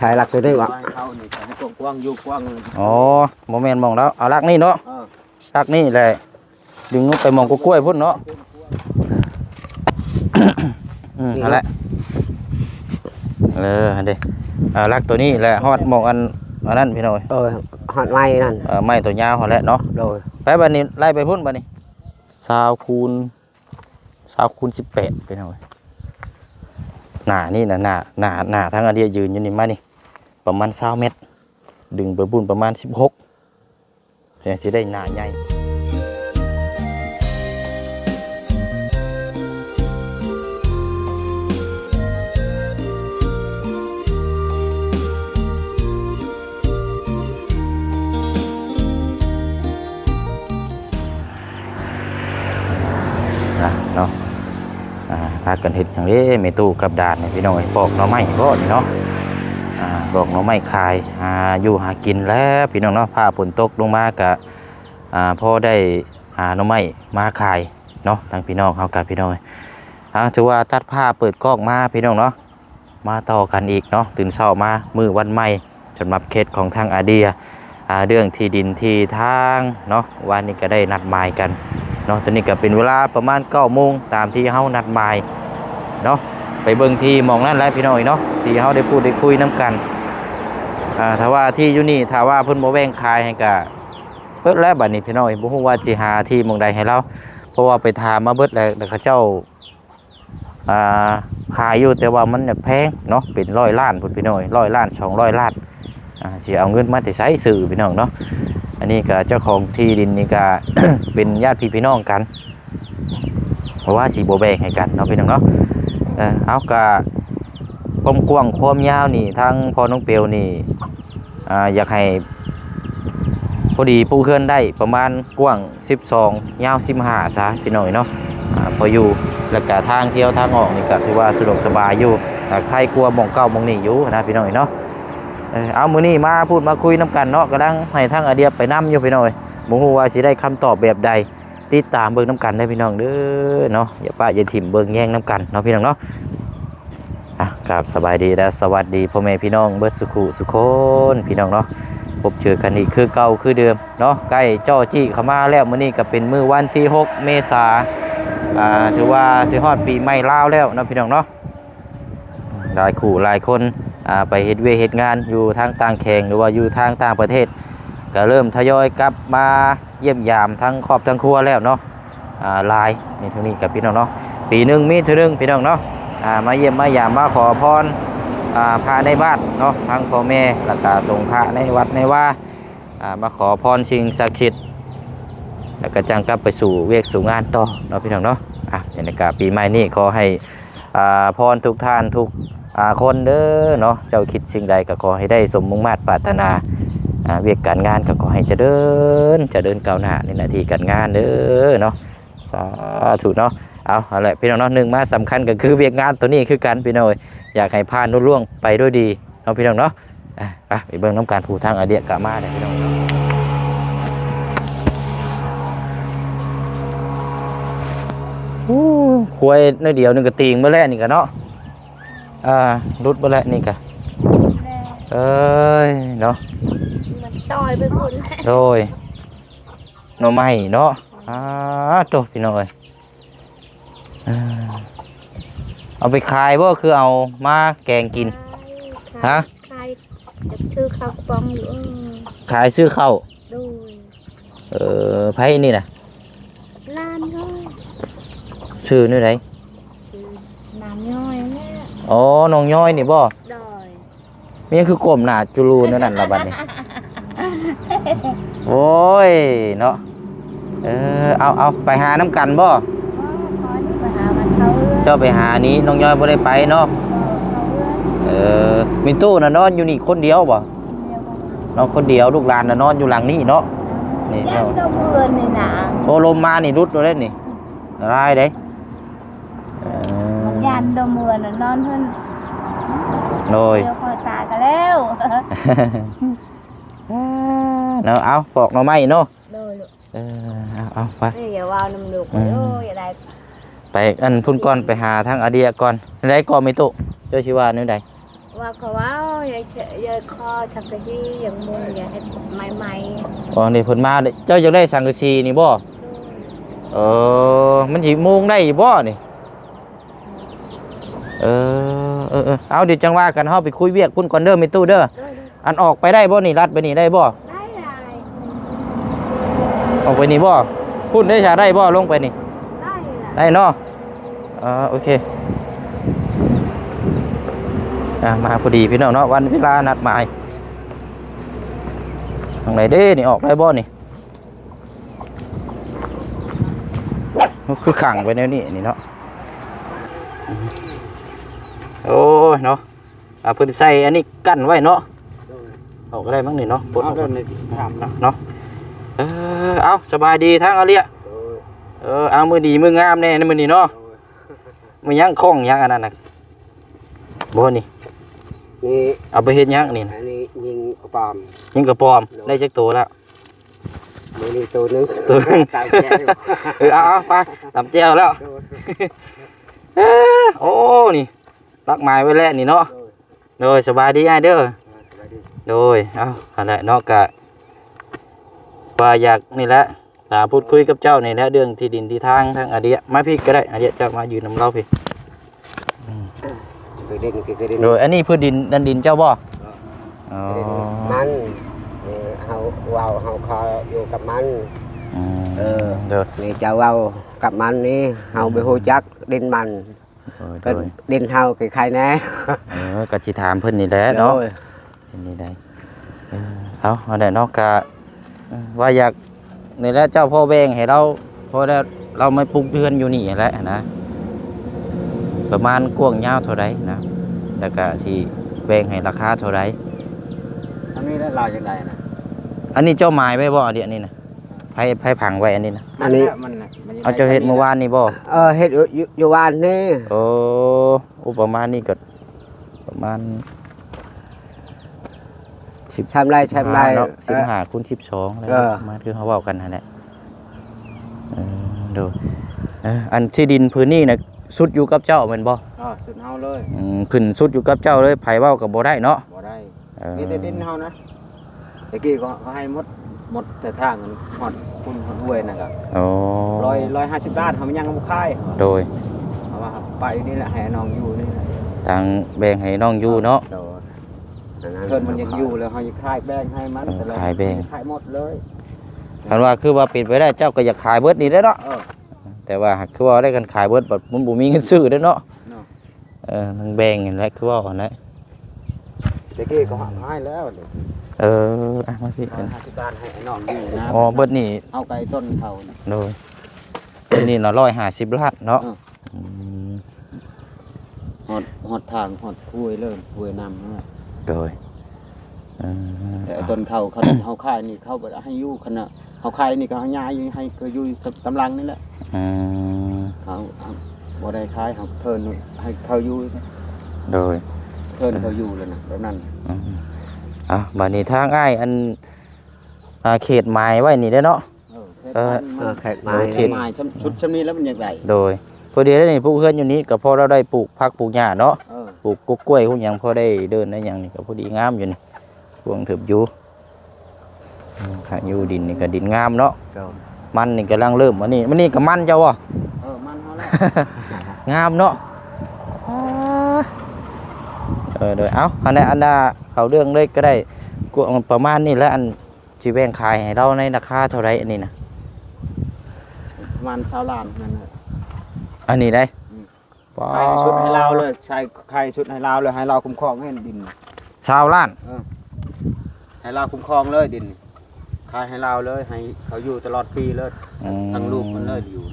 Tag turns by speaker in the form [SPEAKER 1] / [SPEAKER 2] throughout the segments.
[SPEAKER 1] ช้หลักตัวนี้วะ
[SPEAKER 2] เขานี่ใช้กว้างอยู่กว้าง
[SPEAKER 3] อ๋อโมเมนต์มองแล้วเอาลักนี่เนาะลักนี่แหละดึงไปมองกล้วยพุ่นเนาะนั่นแหละเด้ลักตัวนี้แหละฮอดมองอันนั้นพี่น้อย
[SPEAKER 1] ฮอดไม้นั่น
[SPEAKER 3] ไม้ตัวยาวฮอดแล้วเนาะ
[SPEAKER 1] โดย
[SPEAKER 3] ไปบัดนี้ไล่ไปพุ่นบัดนี้20 คูณ18พี่น้อยหน้านี่นะหน้าทั้งอันเดียยืนอยู่นี่มานี่ประมาณ20 เมตรดึงไปพุ่นประมาณ16เดี๋ยวสิได้หน้าใหญ่เนาะพากันเห็ดอย่างนี้เมตู้กับดานเนี่ยพี่น้องปอกหน่อไม้ก็เนาะบอกหน่อไม้คายอยู่หากินแล้วพี่น้องเนาะผ้าฝนตกลงมากะพอได้หาหน่อไม้มาขายเนาะทางพี่น้องเขากับพี่น้องถือว่าตัดผ้าเปิดกล้องมาพี่น้องเนาะมาต่อกันอีกเนาะตื่นเช้ามามือวันใหม่สำหรับเคสของทางอาเดียเรื่องที่ดินที่ทางเนาะวันนี้ก็ได้นัดหมายกันเนาะตอนนี้ก็เป็นเวลาประมาณ9 โมงตามที่เฮานัดหมายเนาะไปเบิ่งที่มองนั่นแหละพี่น้องเนาะที่เฮาได้พูดได้คุยน้ำกันถ้าว่าที่อยู่นี่ถ้าว่าเพิ่นบ่แบ่งขายให้ก็เบิดแล้วบัดนี้พี่น้องบ่ฮู้ว่าสิหาที่หม่องใดให้เราเพราะว่าไปถามมาเบิดแล้วเขาเจ้าขายอยู่แต่ว่ามันแพงเนาะเป็น100 ล้านพุ่นพี่น้อง100 ล้าน200 ล้านสิเอาเงินมาแต่ไสซื้อพี่น้องเนาะอันนี้ก็เจ้าของที่ดินนี่ก็ เป็นญาติพี่น้องกันเพราะว่าสิบ่แบ่งให้กันเนาะพี่น้องเนาะเอาก็ความกว้างความยาวนี่ทางพ่อน้องเปียวนี่อยากให้พอดีปูเคลื่อนได้ประมาณกว้าง12ยาว15ซะพี่น้องเนาะพออยู่แล้วก็ทางเที่ยวทางออกนี่ก็ถือว่าสะดวกสบายอยู่ใครกลัวหม่องเก่าหม่องนี้อยู่นะพี่น้องเนาะเอามื้อนี้มาพูดมาคุยน้ำกันเนาะกำลังให้ทางอาเดียไปนำอยู่พี่น้องบ่ฮู้ว่าสิได้คำตอบแบบใดติดตามเบิ่งน้ำกันได้พี่น้องเด้อเนาะอย่าป้าอย่าถิ่มเบิ่งแย่งน้ำกันเนาะพี่น้องเนาะครับสบายดีและสวัสดีพ่อแม่พี่น้องเบิดสุขุสุคนพี่น้องเนาะพบเจอกันอีกคือเก่าคือเดิมเนาะใกล้จ้อจี้เข้ามาแล้วมื้อนี้ก็เป็นมื้อวันที่6 เมษายนถือว่าสิฮอดปีใหม่ลาวแล้วเนาะพี่น้องเนาะหลายคู่หลายคนไปเฮ็ดเวยเฮ็ดงานอยู่ทางต่างแข่งหรือว่าอยู่ทางต่างประเทศก็เริ่มทยอยกลับมาเยี่ยมยามทั้งครอบทั้งครัวแล้วเนาะลายนี่เท่านี้กับพี่น้องเนาะปีนึงมีเท่านึงพี่น้องเนาะมาเยี่ยมมายามมาขอพรพระในบ้านเนาะทั้งพ่อแม่แล้วก็ส่งพระในวัดในว่ามาขอพรสิ่งศักดิ์สิทธิ์แล้วก็จังกลับไปสู่เวกสู่งานต่อเนาะพี่น้องเนาะในโอกาสปีใหม่นี้ขอให้พรทุกท่านทุกคนเด้อเนาะเจ้าคิดสิ่งใดก็ขอให้ได้สมมุ่งมา่ปรารถนาเวียกการงานก็ขอให้เจริญก้าวหน้าในหน้าที่การงานเด้อเนาะสาธุเนาะเอาอะไรพี่น้องเนาะหนึ่งมาสำคัญก็คือเวียกงานตัวนี้คือกันพี่น้องอยากให้ผ่านรุ่งร่วงไปด้วยดีเนาะพี่น้องเนาะไปเบิ่งน้ำการผูทางอาเดียกะมาเนี่ยพี่น้องคุยน้อยเดียวนึงก็ตีงเมื่อแรกนี่กันเนาะรุดเมื่อแรกนี่กันเอ้ยเนาะ
[SPEAKER 4] มันต่อยไปหมดเลย
[SPEAKER 3] โดยหน่อไม้เนาะโตพี่น้องเอ้ยเอาไปขายบ่คือเอามาแกงกินฮะ
[SPEAKER 4] ขายซื้อข้าวกล่องอยู่
[SPEAKER 3] ขายซื้อข้าว
[SPEAKER 4] ดู
[SPEAKER 3] ไผนี่น่ะ
[SPEAKER 4] ล้านน้อย
[SPEAKER 3] ชื่อนี่ไหน
[SPEAKER 4] น้ำย่อยเนี่ย
[SPEAKER 3] อ๋อน้องย่อยนี่บ่
[SPEAKER 4] ดอย
[SPEAKER 3] มันยังคือกลมหน้าจุลูนั่นล่ะบัดนี้โอ้ยเนาะเอาไปหาน้ำกันบ่เจ้าไปหานี้น้องย่อยบ่ได้ไปเนาะมีตู้น่ะนอนอยู่นี่คนเดียวบ่นอนคนเดียวลูกหลานน่ะนอนอยู่หลังนี้เนาะนี่
[SPEAKER 4] เนาะเพื่อนนี่นะ
[SPEAKER 3] โอ้ลมมานี่รุดโดนเล่นนี่อะไรเด้
[SPEAKER 4] ยันดมเมือนน่ะนอนเพิ่น
[SPEAKER 3] โดย
[SPEAKER 4] เดี๋ยวคอยตายกันแล้ว
[SPEAKER 3] เนาะเอาปอกหน่อไม้เนาะ
[SPEAKER 4] โดย
[SPEAKER 3] เอาไป
[SPEAKER 4] อย่าว่าน้ำลูกอย่าได้
[SPEAKER 3] ไปอันพุ่นก้อนไปหาทางอาเดียก่อนได้ก่อนไม่ตุเจ้าชิว่านี่ใด
[SPEAKER 4] ว ว่าเขาว่าอย่าอย่าคอสักทีอย่างมึงอย่าให้ใหม่
[SPEAKER 3] อ๋อนี่เพิ่นมาเด้อเจ้าอยากได้สังกะสีนี่บ่
[SPEAKER 4] ๆ
[SPEAKER 3] เออมันสิมุงได้อยู่บ่นี่เอาเดี๋ยวจังว่ากันเฮาไปคุยเวียกพุ่นก่อนเด้อแม่ตู้เด้ออันออกไปได้บ่นี่ลัดไปนี่ได้บ่
[SPEAKER 4] ได้ได้
[SPEAKER 3] ออกไปนี่บ่พุ่นได้ชาได้บ่ลงไปนี่
[SPEAKER 4] ได้ล่ะ
[SPEAKER 3] ได้เนาะโอเคมาพอดีพี่น้องเนาะวันเวลานัดหมายทางไหนเด้นี่ออกได้บ่นี่คือขังไปแนวนี้นี่เนาะโอ้ยเนาะเพิ่นใส่อันนี้กั้นไว้เนาะออกได้มั้งนี่เนาะปลดออกในถามเนาะเอาสบายดีทั้งอาเลียเอามือดีมืองามแน่ในมือนี่เนาะมือยังคล่องยังอันนั้นน่ะบ่นี่
[SPEAKER 2] นี่
[SPEAKER 3] เอาไปเฮ็ดยังนี่
[SPEAKER 2] อันนี้ยิงกระปอม
[SPEAKER 3] ยิงกระปอมได้จักตัวแล้ว
[SPEAKER 2] มือนี้ตัวนึง
[SPEAKER 3] ตัวนึง
[SPEAKER 2] ตายแก่อยู่
[SPEAKER 3] เอาไปตำแจ่วแล้วโอ้นี่รักหมายไว้แล้วนี่เนาะโดยสบายดีอ้ายเด้อโดยเอาอันนั้นเนาะกะว่าอยากนี่แหละตาพูดคุยกับเจ้านี่แหละเรื่องที่ดินที่ทางอเดียมาพี่ก็ได้อเดียเจ้ามายืนนำเราพี่
[SPEAKER 2] เคยเด่นเคยเด่น
[SPEAKER 3] โดยอันนี้พื้นดินนันดินเจ้าบ่อ๋อ
[SPEAKER 2] มันเฮาว้าวเฮาคอยอยู่กับมัน
[SPEAKER 3] เด้อ
[SPEAKER 2] นี่เจ้าว้าวกับมันนี่เฮาไปฮู้จักดินมัน
[SPEAKER 3] โด
[SPEAKER 2] เป็น
[SPEAKER 3] ย
[SPEAKER 2] ดินเฮาคือใครแน่
[SPEAKER 3] ก็สิถามเพิ่นนี่แหละเนาะนี่ได้เอาได้เนาะกะว่าอยากนี่แหละเจ้าพ่อแบ่งให้เราพอแล้วเราไม่ปลูกเรือนอยู่นี่แหละนะประมาณกว้างยาวเท่าใดนะแล้วก็สิแบ่งให้ราคาเท่าใด
[SPEAKER 2] อันนี้แล้วเราจังไดนะ
[SPEAKER 3] อันนี้เจ้าหมายไว้บ่อันนี้นะไผผังไว้อันนี้นะ
[SPEAKER 2] อันนี้
[SPEAKER 3] เอาเจ้าเฮ็ดเมื่อวานนี่บ่
[SPEAKER 2] เฮ็ดอยู่บ้านนี่
[SPEAKER 3] โอ้ประมาณนี้ก็ประมาณ
[SPEAKER 2] ทำไร
[SPEAKER 3] เนาะ15 คูณ 12อะไรประมาณคือเขาเว้ากันนั่นแหละดูอันที่ดินพื้นนี่น่ะสุดอยู่กับเจ้าแม่นบ่
[SPEAKER 2] สุดเฮาเลย
[SPEAKER 3] ขึ้นสุดอยู่กับเจ้าเลยไผเว้าก็บ่ได้เนาะ
[SPEAKER 2] บ่ได้มีแต่ดินเฮานะตะกี้ก็ให้หมดแต่ทางฮอดคุณฮอดห้วยน่ะก็
[SPEAKER 3] โอ้
[SPEAKER 2] 150ล้านเฮามันยังบ่คาย
[SPEAKER 3] โดย
[SPEAKER 2] เพราะว่าไปนี่แหละให้น้องอยู่นี่แหละ
[SPEAKER 3] ทางแบ่งให้น้องอยู่เนาะ
[SPEAKER 2] เพิ่นมันยังอยู่แล้วเฮาจะคายแบ่งให้มันแต่ละ
[SPEAKER 3] ขายแบ่ง
[SPEAKER 2] ขายหมดเลย
[SPEAKER 3] คันว่าคือว่าปิดไว้ได้เจ้าก็อยากขายเบิดนี่ได้เนาะแต่ว่าคือว่าได้กันขายเบิดแบบมันบ่มีเงินซื้อได้เนาะทางแบ่งนั่นแหละคือว่าอันนั้น
[SPEAKER 2] ตะกี้ก็ให้แล้ว
[SPEAKER 3] มาพี่
[SPEAKER 2] 50ล้านให้น้องอยู่นะ
[SPEAKER 3] อ๋อเบิดนี่
[SPEAKER 2] เอาไก่ต้นเขา
[SPEAKER 3] โดยนี่เนาะ150ล้านเนาะ
[SPEAKER 2] หดทางหดคุยเริ่มคุยนำ
[SPEAKER 3] โดย
[SPEAKER 2] แต่ต้นเขาเขาขายนี่เขาบ่ให้อยู่ขณะเขาขายนี่ก็ย้ายอยู่ให้ก็อยู่ตำลังนี่แหละเขาบ่ได้ขายเขาเทินให้เขาอยู่
[SPEAKER 3] โดย
[SPEAKER 2] เทินเขาอยู่เลยนะแบบนั้น
[SPEAKER 3] บัดนี้ทางอ้ายอันเขตหมายไว้นี่ได้เนาะ
[SPEAKER 2] เขตไม้ชุดชำนี้แล้วมันอย่างไร
[SPEAKER 3] โดยพอดีได้นี่ปลูกเฮือนอยู่นี้ก็พอเราได้ปลูกผักปลูกหญ้าเนาะปลูกกล้วยพวกหยังพอได้เดินได้หยังนี่ก็พอดีงามอยู่นี่พวงถึบอยู่ข้างอยู่ดินนี่ก็ดินงามเนาะมันนี่กำลังเริ่มมันนี่ก็มันเจ้าบ่
[SPEAKER 2] มันเฮาแล้ว
[SPEAKER 3] งามเนาะโดยเอาอันน่ะเขาเรื่องเลยก็ได้กวประมาณนี้แล้วอันสิแบ่งขายให้เราในราคาเท่าไรอันนี้นะ
[SPEAKER 2] ประมาณ20ล้านนั่นน่ะ
[SPEAKER 3] อันนี้ได้
[SPEAKER 2] ใครชุดให้เราเลยใช่ใครชุดให้เราเลยให้เราคุ้มครองให้ดิน
[SPEAKER 3] 20 ล้าน
[SPEAKER 2] ให้เราคุ้มครองเลยดินขายให้เราเลยให้เขาอยู่ตลอดปีเลยทั้งลูกมันเลยอยู่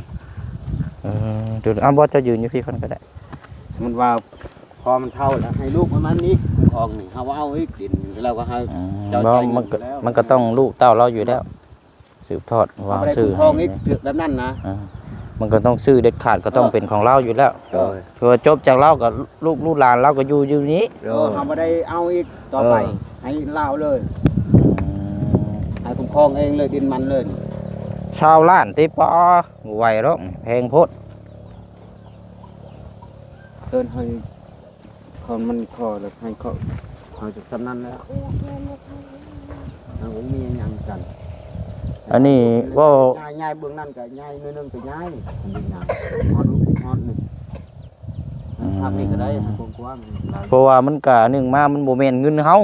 [SPEAKER 3] เดี๋ยวเอาบอสจะยืนอยู่พี่คนก็ได้
[SPEAKER 2] มันว่าพอมันเท่าแล้วให้ลูกประมาณนี้คุ้มครองนี่เขาว่าเอาอีกดินเราก็ให้เจ้าใจเงินแล้ว
[SPEAKER 3] มันก็ต้องลูกเต้าเราอยู่แล้วสืบทอดว่า
[SPEAKER 2] ไม่ได้
[SPEAKER 3] ซื้อ
[SPEAKER 2] คุ้มครองอีกแบบนั้นนะ
[SPEAKER 3] มันก็ต้องซื้อเด็ดขาดก็ต้องเป็นของเราอยู่แล้วเพื่อจบจากเรากับลูกหลานเราก็อยู่นี้
[SPEAKER 2] เขาไม่ได้เอาอีกต่อไปให้เล่าเลยให้คุ้มครองเองเลยดินมันเลย
[SPEAKER 3] 20 ล้านติปอไหวแล้วแพงโพด
[SPEAKER 2] เดินให้ข คนมันขอแล้วให้เขาจะสำนั้นแล้วผมมีอย่างกัน
[SPEAKER 3] อันนี้ก็
[SPEAKER 2] ง่ายเบื้องนั้นก็ง่ายนึงก็ง่ายมันเป็นง่ายฮอดนึงทำนี่ก็ได้กว้างๆ
[SPEAKER 3] เพราะว่ามันก็หนึ่งมามันบ่แม่นเงินเฮา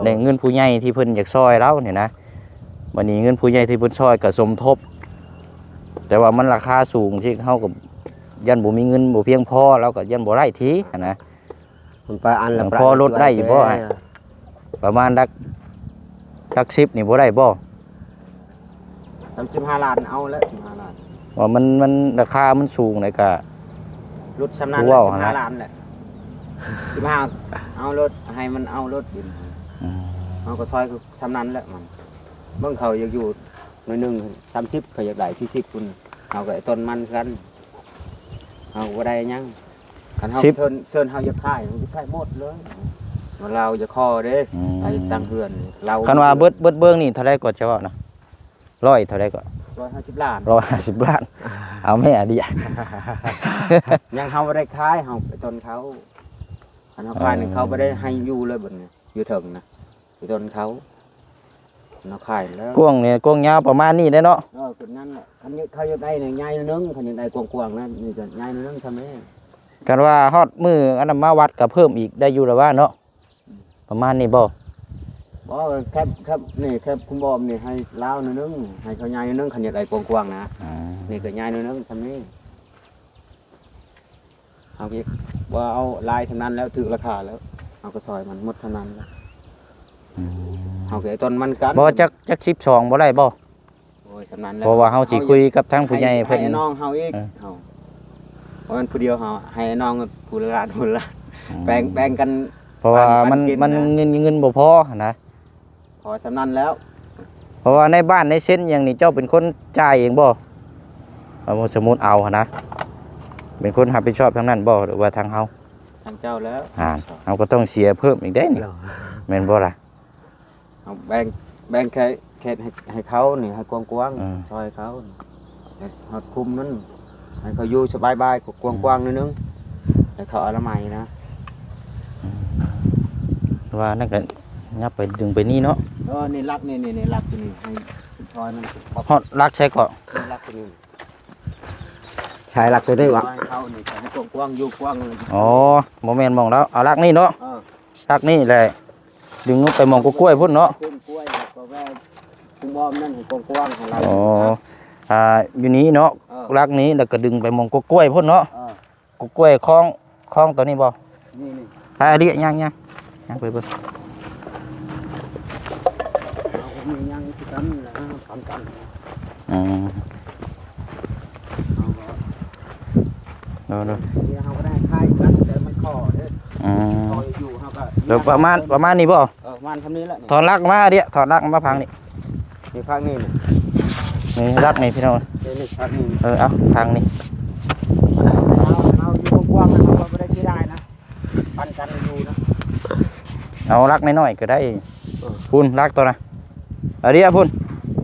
[SPEAKER 3] แต่เงินผู้ใหญ่ที่เพิ่นอยากซอยเราเนี่ยนะวันนี้เงินผู้ใหญ่ที่เพิ่นซอยก็สมทบ แต่ว่ามันราคาสูงที่เฮาก็ยันบ่มีเงินบ่เพียงพอเราก็ยันบ่ได้ทีนะ
[SPEAKER 1] มันไปอันละ
[SPEAKER 3] พอลดได้อยู่บ่ฮะ ประมาณลัก10นี่บ่ได้บ่
[SPEAKER 2] 35 ล้านเอาแล้ว15 ล้าน
[SPEAKER 3] ว่ามันราคามันสูงเลยก็
[SPEAKER 2] รถชำนาญแล้ว15 ล้านแหละ15เอารถให้มันเอารถดินเอาก็ซอยชำนาญแล้วมันเบิ่งเขาอยากอยู่หน่อยนึง30เขาอยากได้40คุณเอาก็ต้นมันกันเอาบ่ได้ยังคันเฮาเทินเฮาอยากขายมันขายหมดเลยว่าเราจะคอเด้ไอ้ตั้งเฮือนเรา
[SPEAKER 3] คันว่าเบิดเบิ่งนี่เท่าใดก็จะว่านะ100เท่าใดก็
[SPEAKER 2] 150 ล้าน
[SPEAKER 3] 150 ล้านเอาแม่ดิ
[SPEAKER 2] ยังเฮาบ่ได้ขายเฮาไปต้นเขาคันเฮาขายนี่เขาบ่ได้ให้อยู่เลยบัดนี้อยู่ถึงนะไปต้นเขาเนาขายแล้ว
[SPEAKER 3] กว้างเนี่ยกว้างยาวประมาณนี้ได้เนาะ
[SPEAKER 2] คือนั่นแหละคันนี้เขาอยากได้เนี่ยใหญ่นึงคันอยากได้กว้างๆนั่นนี่ก็ใหญ่นึงทำไม
[SPEAKER 3] กันว่าฮอดมืออันนั้นมาวัดก็เพิ่มอีกได้อยู่แล้วว่าเนาะประมาณนี้บ่
[SPEAKER 2] บ่ครับนี่ครับคุณบอมนี่ให้ลาวนึงให้เขาใหญ่นึงคันอยากได้กว้างๆนะนี่ก็ใหญ่นึงทำนี้เอาอีกว่าเอาลายสำนั้นแล้วถึกราคาแล้วเอาก็ซอยมันหมดเท่านั้นแล้วเอาไอ้ต้นมันกัน
[SPEAKER 3] บ่จัก12บ่ได้บ่
[SPEAKER 2] โอ้ยสำนั้นแล้ว
[SPEAKER 3] เพราะว่าเฮาสิคุยกับทางผู้ใหญ่เพิ่น
[SPEAKER 2] ให้น้องเฮาอีกเฮาเพราะมันผู้เดียวเฮาให้น้องผู้ละล้านผู้ละแบ่งกัน
[SPEAKER 3] เพราะว่ามันเงินบ่พอนะ
[SPEAKER 2] พอสำนั้นแล้ว
[SPEAKER 3] เพราะว่าในบ้านในเส้นอย่างนี้เจ้าเป็นคนจ่ายเองบ่เอาสมมุติเอาหั่นนะเป็นคนรับผิดชอบทางนั้นบ่หรือว่าทางเฮา
[SPEAKER 2] ทางเจ้าแล้ว
[SPEAKER 3] เราก็ต้องเสียเพิ่มอีกได้นี่แม่นบ่ล่ะ
[SPEAKER 2] เอาแบ่งแค่ให้เขานี่ให้กว้างๆซอยเขาให้คุมนั้นให้เขาอยู่สบายๆกว้างๆนิดนึงให้เขาอนามัยนะ
[SPEAKER 3] ว่านั่นก็ยับไปดึงไปนี่เนาะ
[SPEAKER 2] นี่รักนี่รักตัวนี้ให้ซอยมัน
[SPEAKER 3] ฮอดรักใช้ก็
[SPEAKER 2] รักตัวนี้
[SPEAKER 1] ใช้หลักตัวได้วะ
[SPEAKER 2] ให้เขานี่ให้กว้างๆอยู่กว้างเลย
[SPEAKER 3] อ๋อบ่แม่นมองแล้วเอารักนี่เนาะรักนี่แหละดึงลงไปมองกล้วยพุ่นเนาะ
[SPEAKER 2] กล้วยก็แม่คุณบอมนั่นให้กว้างๆของเรา
[SPEAKER 3] อ๋ออยู่นี้เนาะรักนี้แล้วก็ดึงไปมองกล้วยพุ่นเนาะกล้วยคล้องตัวนี้บ่
[SPEAKER 2] นี่
[SPEAKER 3] ไปอันนี้ยังไปเบิ่ง
[SPEAKER 2] มียังที่กันนะทำกัน
[SPEAKER 3] เนาะ
[SPEAKER 2] เขาก็ได้ค่ายกันแต่มันคอเด้คออยู่เขาก็
[SPEAKER 3] เดี๋ยวประมาณนี้บ่
[SPEAKER 2] ประมาณเท่านี้แหละ
[SPEAKER 3] ถอนรักมาเดี๋ยวถอนรักมาพังนี่
[SPEAKER 2] นี่พักนี่
[SPEAKER 3] นี่รักนี่พี่น้อง
[SPEAKER 2] นี่พักนี่
[SPEAKER 3] เอาพังนี่
[SPEAKER 2] เราอยู่กว้างๆนะเราไม่ได้ที่ได้นะปันกันอยู่นะ
[SPEAKER 3] เอารักน้อยๆก็ได้พุ่นรักตัวนะเอาดิพุ่น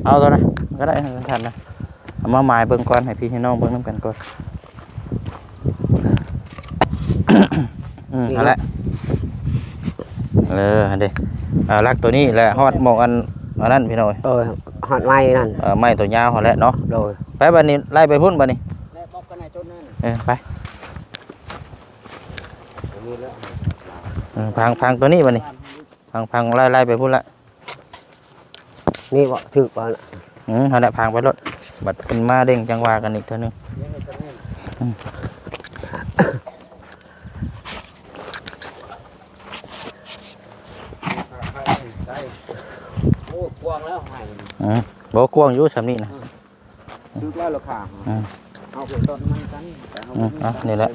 [SPEAKER 3] เอาตัวนะก็ได้ทันนะเอามาหมายเบิ่งก่อนให้พี่ให้น้องเบิ่งน้ำกันก่อนเอาละเด้รักตัวนี้แหละฮอดมองอันนั้นพี่น้อย
[SPEAKER 1] หอดไม้นั่น
[SPEAKER 3] ไม้ตัวยาวเขาแหละเนาะ
[SPEAKER 1] โดย
[SPEAKER 3] ไปบัดนี้ไล่ไปพุ่นบัดนี้
[SPEAKER 2] แล้วบอกกันไหนจนนั่น
[SPEAKER 3] ไปพังตัวนี้บัดนี้พังไล่ไปพุ่นละ
[SPEAKER 1] นี่บ่ถึกบ่
[SPEAKER 3] เขาได้พังไปรถบัดเป็นมาเด้งจังหวะกันอีกเท่านึง
[SPEAKER 2] โอ้กว้างแล้วให้
[SPEAKER 3] บ่กว้างอยู่สำนี้นะ
[SPEAKER 2] ดึกแล้วราคาเอาไปต้นมันกัน
[SPEAKER 3] นี่แหละ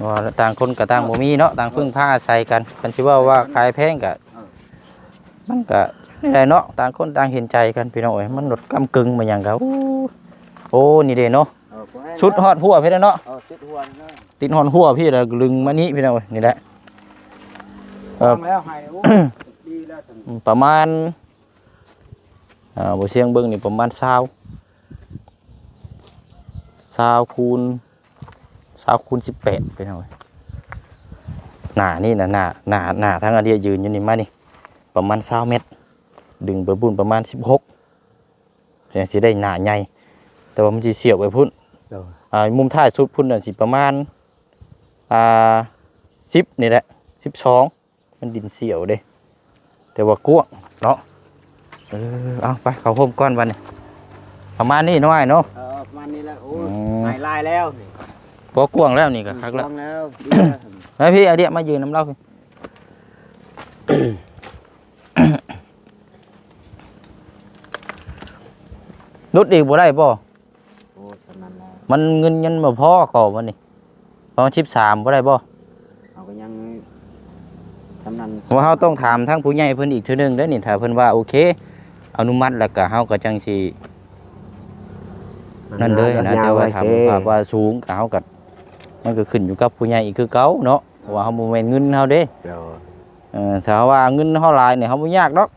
[SPEAKER 3] ว่าต่างคนกับต่างบ่มีเนาะต่างพึ่งพาอาศัยกันคันสิว่าขายแพงก็มันก็นี่แหละเนาะต่างคนต่างเห็นใจกันพี่น้องเอ้ยมันลดกำกึ่งมาหยังก็โอ้นี่เด้เนาะชุดฮอดหัวพี่เนาะติดฮอดหัวพี่แล้วลึงมานี้พี่น้องเอ้ยนี่แหละ
[SPEAKER 2] แล้วให้ดีแล้ว
[SPEAKER 3] ประมาณบ่เชียงเบิ่งนี่ประมาณ20คูณ18พี่น้อง หน้านี่นะหน้าทางอาเดียยืนอยู่นี่มานี่ประมาณ20เมตรดึงไปพุ่นประมาณ16ยังสิได้หน้าใหญ่แต่ว่ามันสิเสียบไปพุ่น
[SPEAKER 1] โดย
[SPEAKER 3] มุมท้ายสุดพุ่นน่ะสิประมาณ10นี่แหละ12มันดินเสียวเด้แต่ว่ากว้างเนาะเอาไปเข้าโฮมก่อนบัดนี้ประมาณนี้น้อยเนาะ
[SPEAKER 2] ประมาณนี้แหละโอ้ยหายลายแล้ว
[SPEAKER 3] พอกว้างแล้วนี่ก็คักแล้ว
[SPEAKER 2] กว้างแล้วดีแล้ว
[SPEAKER 3] เฮ้ยพี่ไอเดียมายืนน้ำเล่าพี่ นุดอีกบ่ได้ป่
[SPEAKER 2] โอ้สำนันแล้ว
[SPEAKER 3] มันเงินยันมาพ่อก่อวันนี้ประมาณ13บ่ได้ป่
[SPEAKER 2] เอาก็ยังสำนัน
[SPEAKER 3] ว่าเฮาต้องถามทั้งผู้ใหญ่เพิ่นอีกเทื่อนึงเด้อนี่ถ้าเพิ่นว่าโอเคอนุมัติแล้วก็เฮาก็จังสินั่นเลยนะแต่ว่าถามว่าสูงก็เฮาก็มันก็ขึ้นอยู่กับผู้ใหญ่อีกคือเก่าเนาะเพราะว่าเฮาบ่แม่นเงินเฮาเด้
[SPEAKER 1] โดย
[SPEAKER 3] ถ้าว่าเงินเฮาหลายเนี่ยเฮาบ่ยากดอก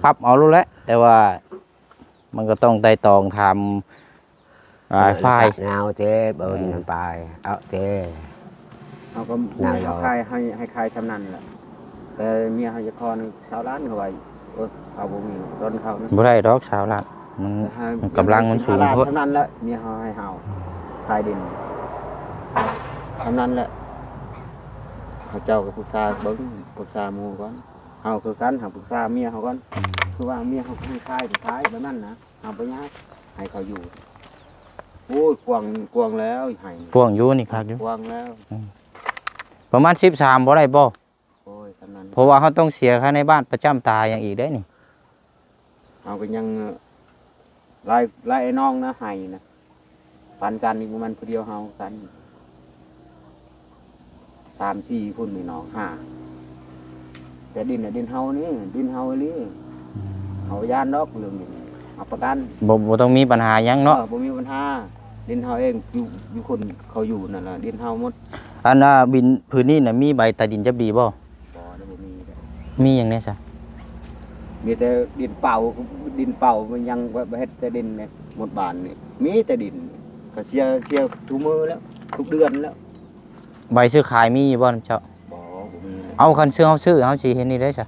[SPEAKER 3] ปรับเอารู้แล้วแต่ว่ามันก็ต้องไต่ตองทำฝ่าย
[SPEAKER 1] เงาเจ๊เบิ่นมันไปเอาเจ๊
[SPEAKER 2] เอาก็
[SPEAKER 1] น่า
[SPEAKER 2] ให้
[SPEAKER 1] รอ
[SPEAKER 2] คายให้คายสำนันแหละแต่เมียเขาจะคอนึงชาวร้านเขาไว้เอาบ่มีต้นเขานะ
[SPEAKER 3] บ่ได้ดอกสาวละมันกำลังมันสูง
[SPEAKER 2] โพ
[SPEAKER 3] โพ
[SPEAKER 2] ด
[SPEAKER 3] ด
[SPEAKER 2] สำนันแล้วเมียเขาให้เฮาคายดินสำนันแหละเขาเจ้าก็ปรึกษาเบิ่งปรึกษาหมู่ก่อนเฮาคือกันเฮาปรึกษาเมียเขาก่อนคือว่าเมียเขาให้คายแบบนั้นนะเอาไปยากให้เขาอยู่โอ้ยกวางแล้วให้
[SPEAKER 3] พวงอยู่นี่คักอยู่
[SPEAKER 2] กวางแล้ว
[SPEAKER 3] ประมาณ13บ่ได้บ่
[SPEAKER 2] โอ้ยสำนัน
[SPEAKER 3] เพราะว่าเขาต้องเสียค่าในบ้านประจำตายอย่างอีกได้นี่
[SPEAKER 2] เอาก็ยังไล่ไอ้น้องนะให้นะปันกันนี่มันผู้เดียวเฮากัน3-4คนนี่น้อง5แต่ดินน่ะดินเฮานี่ดินเฮานี่เฮายานดอกเรื่องนี้เอาประกัน
[SPEAKER 3] บ่ต้องมีปัญหาหยังเนาะ
[SPEAKER 2] บ่มีปัญหาดินเฮาเองอยู่คนเขาอยู่นั่นล่ะดินเฮาหมด
[SPEAKER 3] อันบินพื้นนี่น่ะมีใบตาดินจับดีบ่
[SPEAKER 2] บ่ได้บ่มีเด้อ
[SPEAKER 3] มีหยังแน่ซะ
[SPEAKER 2] มีแต่ดินเปล่ามันยังบ่เฮ็ดแต่ดินเนี่ยหมดบ้านนี่มีแต่ดินก็เสียทุกมื้อแล้วทุกเดือนแล้ว
[SPEAKER 3] ใบซื้อขายมีอยู่บ่เจ้า
[SPEAKER 2] บ่มีเลย
[SPEAKER 3] เอาคันซื้อเฮาซื้อเฮาสิเฮ็ดนี่ได้ซะ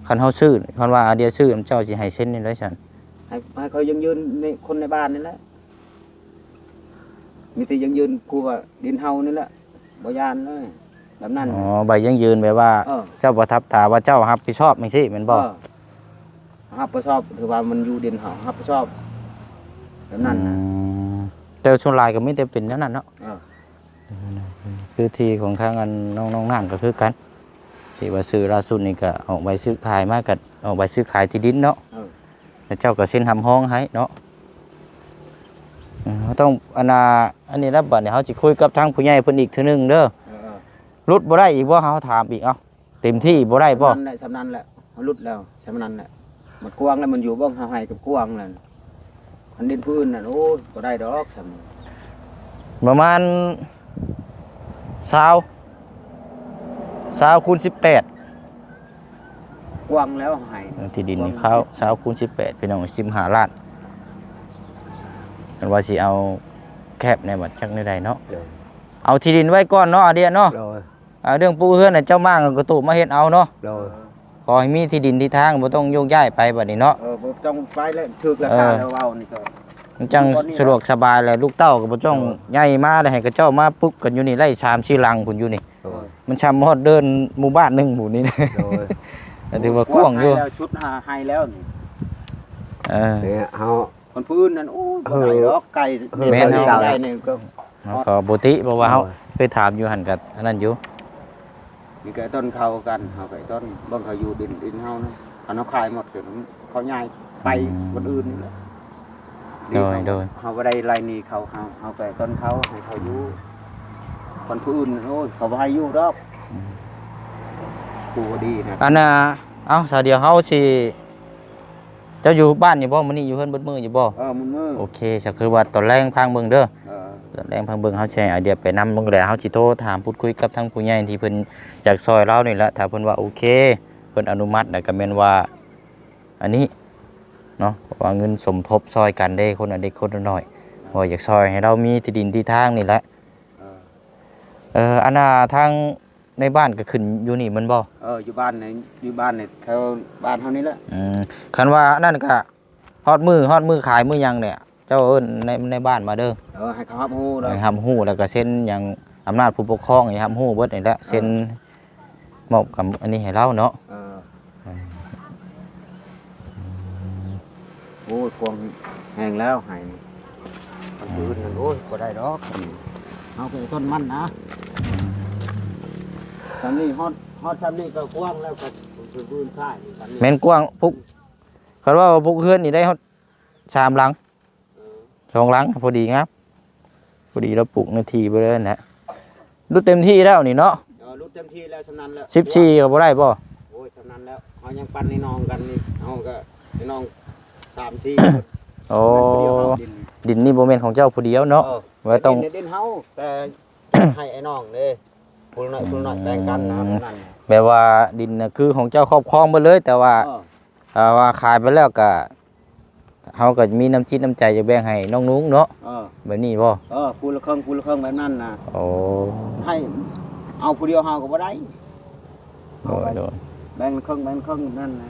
[SPEAKER 3] คันเฮาซื้อคันว่าเดียวซื้อเจ้าสิให้เซ็นนี่ได้ซั่น
[SPEAKER 2] ให้เขายังยืนในคนในบ้านนี่แหละมีแต่ยังยืนกูว่าดินเฮานี่แหละบ่ยานเลยแบบนั้น
[SPEAKER 3] อ๋อใบยังยืนแบบว่า เจ้าประทับตาว่าเจ้ารับผิดชอบจังซี่แม่นบ่
[SPEAKER 2] รับผิดชอบถือว่ามันอยู่ดินเฮารับผิดชอบแบบนั้นนะ
[SPEAKER 3] แต่ส่วนหลายก็มีแต่เป็นนั่นน่ะเนาะ
[SPEAKER 2] เออ
[SPEAKER 3] คือที่ของทางอันน้องนางก็คือกันที่ว่าซื้อล่าสุดนี่ก็ออกใบซื้อขายมากับออกใบซื้อขายที่ดินเนาะ
[SPEAKER 2] เออ
[SPEAKER 3] แล้วเจ้าก็เส้นทำห้องให้เนาะเขาต้องอันนี้แล้วบัดนี้เขาจะคุยกับทางผู้ใหญ่เพิ่นอีกเทื่อนึงเด้อ
[SPEAKER 2] เออ
[SPEAKER 3] รุดบ่ได้อีกบ่เขาถามอีกเอ้าเต็มที่บ่ได้บ่
[SPEAKER 2] สำนันแหละมันรุดแล้วสำนันแหละมันกว้างแล้วมันอยู่บ้างเฮาให้กับกว้างนั่นอันดินพื้นน่ะโอ้ยบ่ได้ดอกสำนัน
[SPEAKER 3] ประมาณ20คูณ18
[SPEAKER 2] กว้างแล้วให้
[SPEAKER 3] ที่ดินนี่เขา20คูณ18พี่น้อง15ล้านกันว่าสิเอาแคบในบัดจักได้เนาะ
[SPEAKER 1] โดย
[SPEAKER 3] เอาที่ดินไว้ก่อนเนาะเดียเนาะ
[SPEAKER 1] โดย
[SPEAKER 3] เรื่องปูเฮือนน่ะเจ้ามั่งก็ตูมาเฮ็ดเอาเนาะ
[SPEAKER 1] โดย
[SPEAKER 3] ขอให้มีที่ดินที่ทางบ่ต้องโยกย้ายไปบัดนี้เนาะ
[SPEAKER 2] บ่ต้องไปแล้วถึกราคาแล้วเว้านี่ก็
[SPEAKER 3] มันจังสะดวกสบายแหละลูกเต้าก็บ่ต้องย้ายมาได้ให้กับเจ้ามาปุ๊บกันอยู่นี่ไล่3-4หลังพุ่นอยู่นี่
[SPEAKER 1] โดย
[SPEAKER 3] มันชำฮอดเดินหมู่บ้านหนึงหมู่นี้นะ
[SPEAKER 1] โดย
[SPEAKER 3] ถือว่ากว้างอยู่
[SPEAKER 2] แล้วชุดให้แล้วนี่
[SPEAKER 1] เนี่ยเฮา
[SPEAKER 2] คนพื้นนั่นโอ้ยบ่ได้ดอกไก่
[SPEAKER 1] แม่น
[SPEAKER 2] เฮา
[SPEAKER 1] เฮา
[SPEAKER 2] ได้นี่ก็
[SPEAKER 3] ก็บ่ติเพราะว่าเฮาเคยถามอยู่หั่นก็อันนั้นอยู่
[SPEAKER 2] นี่ก็ต้นเขากันเฮาก็ต้นเบิ่งเขาอยู่ดินเฮานะเอาเฮาขายหมดเดี๋ยวเขาย้ายไปคนอื่นนี่แหละ
[SPEAKER 3] โดย
[SPEAKER 2] เฮาบ่ได้ไล่หนี้เขาเฮาไปต้นเขาให้เขาอยู่คนผู้อื่นโอ้ยเขาบ่ให้อยู่ดอกผู้ก็ดีนะ
[SPEAKER 3] อันเอ้าซะเดี๋ยวเฮาสิเจ้าอยู่บ้านอยู่บ่มื้อนี้อยู่เพิ่นเบิดมื้ออยู่บ่
[SPEAKER 2] มันมือ
[SPEAKER 3] โอเคก็คือว่าตอนแรกพังเบิ่งเด้อ
[SPEAKER 2] เออ
[SPEAKER 3] แรงพังเบิ่งเฮาแชร์ไอเดียไปนำลงแล้วเฮาสิโทรถามพูดคุยกับทางผู้ใหญ่ที่เพิ่นจากซอยเรานี่แหละถ้าเพิ่นว่าโอเคเพิ่นอนุมัติแล้วก็แม่นว่าอันนี้เนาะว่าเงินสมทบซอยกันได้คนละเด็กคนละน้อยว่าอยากซอยให้เรามีที่ดินที่ทางนี่แหละ
[SPEAKER 2] เออ
[SPEAKER 3] อันน่ะทาง ในบ้านก็ขึ้นอยู่นี่มันบ่
[SPEAKER 2] อยู่บ้านในแถวบ้านเฮานี่แหละ
[SPEAKER 3] คันว่านั่นก็ฮอดมือขายมือหยังเนี่ยเจ้าเอิ้นในบ้านมาเด้อ
[SPEAKER 2] ให้เขารับรู้แล้ว
[SPEAKER 3] ให้รับรู้แล้วก็เซ็นหยังอำนาจผู้ปกครองให้รับรู้เบิดนี่แหละเซ็นมอบกับอันนี้ให้เราเนาะ
[SPEAKER 2] โอ้ยควงแห้งแล้วให้คนอื่นนั่นโอ้ยบ่ได้ดอกเอาไปต้นมันนะตอนนี้ฮอดทำนี่ก็กว้างแล้วก็พื้นใต้ตอนนี้
[SPEAKER 3] แม่นกว้างปุกคันว่าปุกเฮือนนี่ได้ฮอด3หลัง2หลังพอดีครับพอดีเราปลูกนาทีไปเลยนะรู้เต็มที่แล้วนี่เนาะ
[SPEAKER 2] รู้เต็มที่แล้วชำนาญแล้ว
[SPEAKER 3] 14ก็บ่ได้บ่
[SPEAKER 2] โอ้ยชำนาญแล้วเฮายังปั้นในน้องกันนี่เฮาก็ในน้อง3-4
[SPEAKER 3] โอ้ดินนี่บ่แม่นของเจ้าผู้เดียวเนาะว่าต้อง
[SPEAKER 2] ดินเฮาแต่ให้ไอ้น้องเด้ผู้น้อยแบ่งกันนะนั่น
[SPEAKER 3] แบบว่าดินน่ะคือของเจ้าครอบครองไปเลยแต่ว่าว่าขายไปแล้วก็เฮาก็มีน้ำจิตน้ำใจจะแบ่งให้น้องนุ้งเนาะแบบนี้บ่
[SPEAKER 2] ผู้ละครึ่งแบบนั้นนะ
[SPEAKER 3] โอ้
[SPEAKER 2] ให้เอาผู้เดียวเฮาก็บ่ได้
[SPEAKER 3] โดย
[SPEAKER 2] แบ่งครึ่งนั่นนะ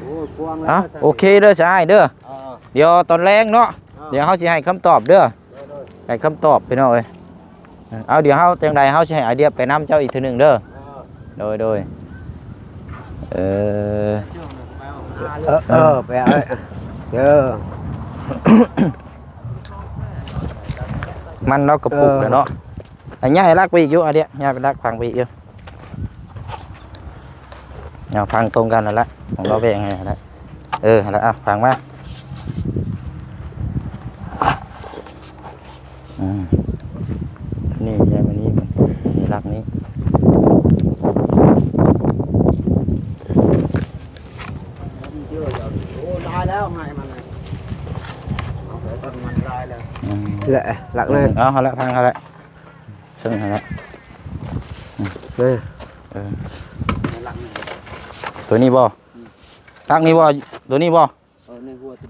[SPEAKER 2] โอ้กว้างแล้ว
[SPEAKER 3] โอเคเด้อชายเด้อเดี๋ยวตอนแรงเนาะเดี๋ยวเฮาสิให้คำตอบเด้อให้คำตอบพี่น้องเอ้ยเอาเดี๋ยวเฮาจังใดเฮาสิให้ไอเดียไปนํเจ้าอีกทีนึงเด้อโดย
[SPEAKER 1] ไปเอาเจอ
[SPEAKER 3] มันเรากระปุกแล้วเนาะอันนี้ให้ลากไปอีกอยู่อันเดียวย่าไปลากฟังไปอีกอยู่เอาฟังตรงกันแล้วละของเราเป็นยังไงแล้วแล้วฟังมานี่ยายมานี่นี่ลากนี้
[SPEAKER 2] โอ้ลายแล้วให้มันเอาไปต้นมันลายแล้ว
[SPEAKER 1] แหละหลักเลย
[SPEAKER 3] เอาละพังเอาละซึ่งเอาละ
[SPEAKER 1] นี่
[SPEAKER 3] ตัวนี้บ่รักนี้บ่ตัวนี้บ่
[SPEAKER 2] ในหัวตัว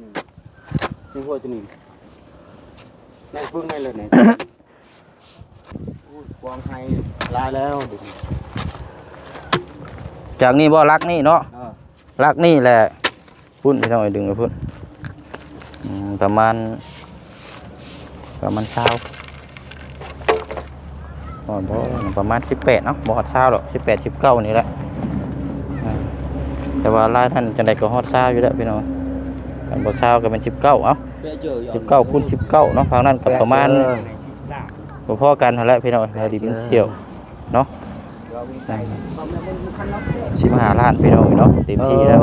[SPEAKER 2] นี้ในพึ่งได้เลยเนี่ยควงให้ลายแล้ว
[SPEAKER 3] จากนี้บ่รักนี่เนาะรักนี่แหละพุ่นพี่น้องดึงไปพุ่นประมาณ20บ่ประมาณ18เนาะบ่ฮอด20หรอก18 19นี่แหละแต่ว่าลายท่านจังได๋ก็ฮอด20อยู่แล้วพี่น้องอันบ่20ก็เป็น19เอ้า19คูณ19เนาะฝั่งนั้นก็ประมาณบ่พอกันหั่นแหละพี่น้องเราดิมันเสี่ยวเนาะ15ล้านพี่น้องเนาะเต็มที่แล้ว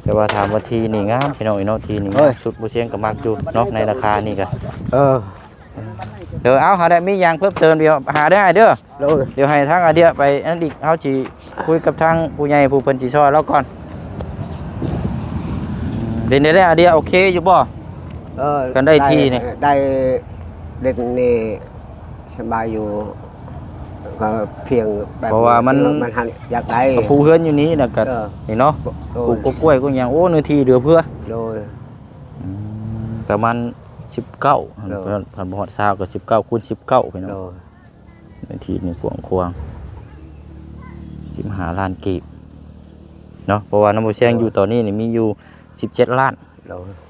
[SPEAKER 3] แต่ว่าถามว่าทีนี่งามพี่น้องเนาะทีนี่สุดบ่เสียงก็มักอยู่เนาะในราคานี่ก็เดี๋ยวเอาหาได้มีอย่างเพิ่มเติมเดี๋ยวหาได้เด้อเดี๋ยวให้ทางอาเดียไปอันอีกเฮาสิคุยกับทางผู้ใหญ่ผู้เพิ่นสิช่วยเราก่อนเป็นได้อาเดียโอเคอยู่บ่กันได้ที่นี่
[SPEAKER 1] ได้เด็กนี่สบายอยู่ก็เพียงแบบมันอยากได้
[SPEAKER 3] ผู้เฮือนอยู่นี้น่ะก็นี่เนาะปลูกกล้วยก็หยังโอ้เนื้อที่เหลือเพื่อ
[SPEAKER 1] โดย
[SPEAKER 3] ประมาณ19ผ่านบ่ฮอด20ก็19คูณ19พี่น้องในที่นี่กว้าง15ล้านกีบเนาะเพราะว่าน้ำบ่แซงอยู่ตอนนี้นี่มีอยู่17ล้าน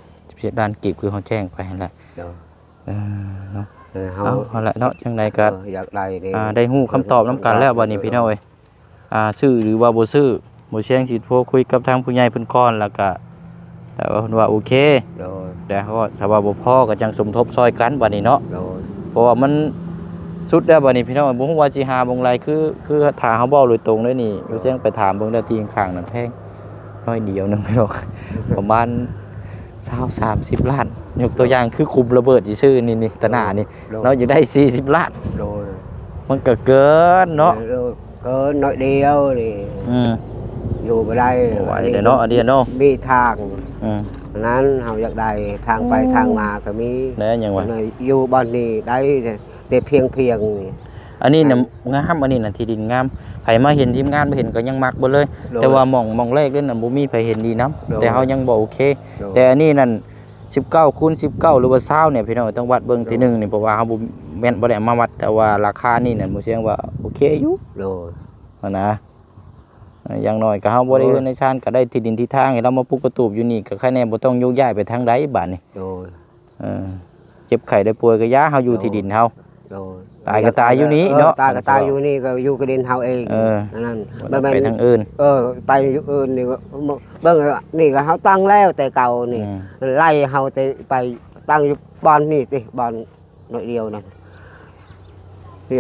[SPEAKER 3] 17ล้านกีบคือเฮาแจ้งไปนั่นแหละเนาะเอาละเนาะจังได๋ก็
[SPEAKER 1] อยากได้
[SPEAKER 3] ได้ฮู้คำตอบนํกันแล้วบัดนี้พี่น้องเอ้ยซื้อหรือว่าบ่ซื้อบ่แซงสิโทรคุยกับทางผู้ใหญ่เพิ่นก่อนแล้วก็แต่ว่าเพิ่นว่าโอเคแต่เขาก็ถ้าว่าบ่พอก็จังสมทบซอยกันบัดนี้เนาะเพราะว่ามันสุดแล้วบัดนี้พี่น้องบ่ฮู้ว่าสิหาบ่งไรคือถ้าเฮาเว้าโดยตรงเลยนี่บ่แซงไปถามเบิ่งได้ที่ข้างๆนั่นแพงน้อยเดียวนึงพี่น้องประมาณ20-30ล้านยกตัวอย่างคือคุมระเบิดซื่อๆนี่ตะหน้านี่เราอยู่ได้40ล้านมันก็เกินเนาะ
[SPEAKER 1] เกินน้อยเดียวนี่อยู่บ่ได้
[SPEAKER 3] ไหวเด้เนาะอันเดียวเนาะ
[SPEAKER 1] มีทางนั้นเฮาอยากได้ทางไปทางมาก็มี
[SPEAKER 3] แล้วยังว่า
[SPEAKER 1] อยู่บ้านนี้ได้แต่เพียงนี่
[SPEAKER 3] อันนี้น่ะงามอันนี้น่ะที่ดินงามไผมาเห็นทีมงานบ่เห็นก็ยังมักบ่เลยแต่ว่ามองแรกเด้น่ะบ่มีไผเห็นดีนำแต่เฮายังบ่โอเคแต่อันนี้นั่น 19คูณ19หรือว่า20เนี่ยพี่น้องต้องวัดเบิ่งทีหนึงนี่เพราะว่าเฮาบ่แม่นบ่ได้เอามาวัดแต่ว่าราคานี่น่ะบ่เสียงว่าโอเคอยู่
[SPEAKER 1] โดย
[SPEAKER 3] ว่านะอย่างน้อยก็เฮาบ่ได้เฮือนในชานก็ได้ที่ดินที่ทางให้เรามาปลูกกระตูบอยู่นี่ก็แค่แน่บ่ต้องโยกย้ายไปทางใดบัดนี้
[SPEAKER 1] โดย
[SPEAKER 3] เออเจ็บไข้ได้ป่วยก็ย้าเฮาอยู่ที่ดินเฮา
[SPEAKER 1] โดย
[SPEAKER 3] ตายก็ตายอยู่นี่เนาะ
[SPEAKER 1] ตายก็ตายอยู่นี่ก็อยู่กับดินเฮาเอง
[SPEAKER 3] เออ
[SPEAKER 1] นั่น
[SPEAKER 3] บ่ต้องไปทางอื่น
[SPEAKER 1] ไปอยู่อื่นนี่ก็เบิ่งนี่ก็เฮาตั้งแล้วแต่เก่านี่
[SPEAKER 3] อืม
[SPEAKER 1] ไล่เฮาแต่ไปตั้งอยู่บ้านนี่ติบ้านน้อยเดียวนั่นนี่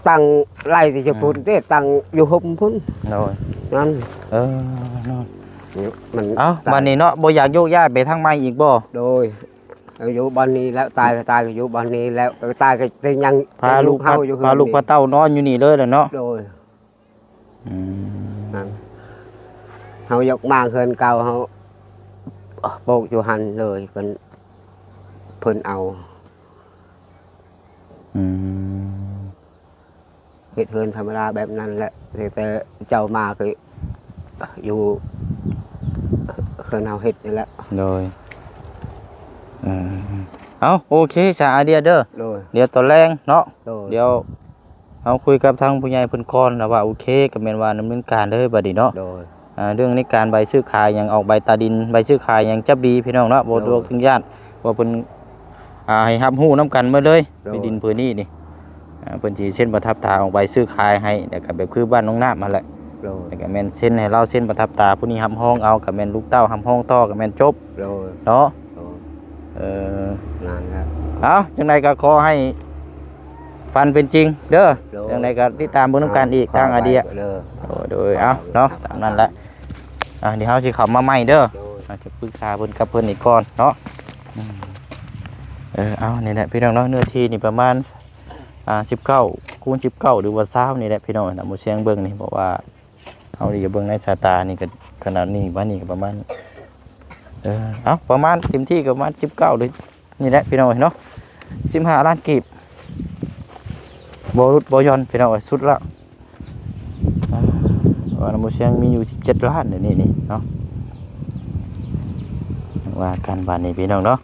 [SPEAKER 1] ตั้งไล่ที่จะพุ่นติตั้งอยู่ห่มพุ่น
[SPEAKER 3] โดย
[SPEAKER 1] นั่น
[SPEAKER 3] เออเนาะ
[SPEAKER 1] มัน
[SPEAKER 3] เอ้าบัดนี้เนาะบ่อยากโยกย้ายไปทางใหม่อีกบ่
[SPEAKER 1] โดยอยู่บ้านนี้แล้วตายก็ตายก็อยู่บ้านนี้แล้วตายก็ยัง
[SPEAKER 3] พาลูก
[SPEAKER 1] เฮาอยู่
[SPEAKER 3] พาลูกพาเต้านอนอยู่นี่เลยแหละเนาะ
[SPEAKER 1] โดย
[SPEAKER 3] อืม
[SPEAKER 1] นั่นเฮายกมาเฮือนเก่าเฮาโปกอยู่หันเลยเพิ่นเอา
[SPEAKER 3] อืม
[SPEAKER 1] เฮ็ดเฮือนธรรมดาแบบนั้นแหละแต่เจ้ามาคืออยู่เฮือนเฮาเฮ็ดนี่แหละ
[SPEAKER 3] โดยเอาโอเคสาเดียเด้อ
[SPEAKER 1] โดย
[SPEAKER 3] เดี๋ยวตอนแรงเนาะ
[SPEAKER 1] โดย
[SPEAKER 3] เดี๋ยวเอาคุยกับทางผู้ใหญ่เพิ่นก่อนนะว่าโอเคก็แม่นว่าดำเนินการเด้อบัดนี้เนาะ
[SPEAKER 1] โดย
[SPEAKER 3] เรื่องในการใบซื้อขายยังออกใบตาดินใบซื้อขายยังจับดีพี่น้องเนาะบ่ตกถึงญาติว่าเพิ่นให้รับรู้นํกันหมดเลยที่ดินพื้นนี้นี่เพิ่นสิเซ็นประทับตาออกใบซื้อขายให้แล้วก็แบบคือบ้านน้องน้ำมาแหละ
[SPEAKER 1] โดย
[SPEAKER 3] แล้วก็แม่นเซ็นให้เราเซ็นประทับตาผู้นี้รับห้องเอาก็แม่นลูกเต้ารับห้องต่อก็แม่นจบ
[SPEAKER 1] โดย
[SPEAKER 3] เนาะ
[SPEAKER 1] โดย
[SPEAKER 3] เออ
[SPEAKER 1] นั่นแหละ
[SPEAKER 3] เอาจังไดก็ขอให้ฟันเป็นจริงเด้อจังไดก็ติดตามเบิ่งนํกันอีกทางอาเดีย
[SPEAKER 1] เด้อ
[SPEAKER 3] โดยเอาเนาะตามนั้นแหละเดี๋ยวเฮาสิเข้ามาใหม่เด้อ
[SPEAKER 1] โดย
[SPEAKER 3] อาจจะปรึกษาเพิ่นกับเพิ่นอีกก่อนเนาะเอานี่แหละพี่น้องเนาะเนื้อที่นี่ประมาณ19คูณ19หรือว่า20นี่แหละพี่น้องน่ะบ่เสียงเบิ่งนี่บอกว่าเฮาดิเบิ่งในสายตานี่ก็ขนาดนี้ว่านี่ก็ประมาณเอาประมาณเต็มที่ก็ประมาณ19หรือนี่แหละพี่น้องเนาะ15ล้านกีบบ่รุดบ่หย่อนพี่น้องสุดละว่าบ่เสียงมีอยู่17ล้านเดี๋ยวนี้นี่เนาะว่ากันบานนี้พี่น้องเนาะ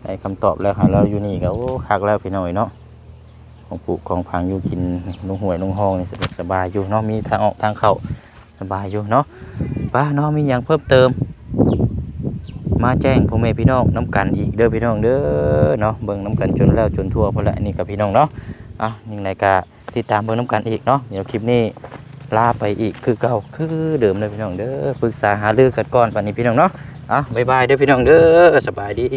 [SPEAKER 3] ได้คำตอบแล้วค่ะเราอยู่นี่ก็โอ้คักแล้วพี่น้องเนาะของปลูกของพังอยู่กินลุงห่วยลุงห้องนี่สบายอยู่เนาะมีทางออกทางเข้าสบายอยู่เนาะป้าเนาะมีอย่างเพิ่มเติมมาแจ้งพ่อแม่พี่น้องน้ำกันอีกเด้อพี่น้องเด้อเนาะเบิ่งน้ำกันจนแล้วจนทั่วพอละนี่กับพี่น้องเนาะยังไงก็ติดตามเบิ่งน้ำกันอีกเนาะเดี๋ยวคลิปนี้ลาไปอีกคือเก่าคือเดิมเลยพี่น้องเด้อปรึกษาหารือกันก่อนป่านนี้พี่น้องเนาะบ๊ายบายเด้อพี่น้องเด้อสบายดี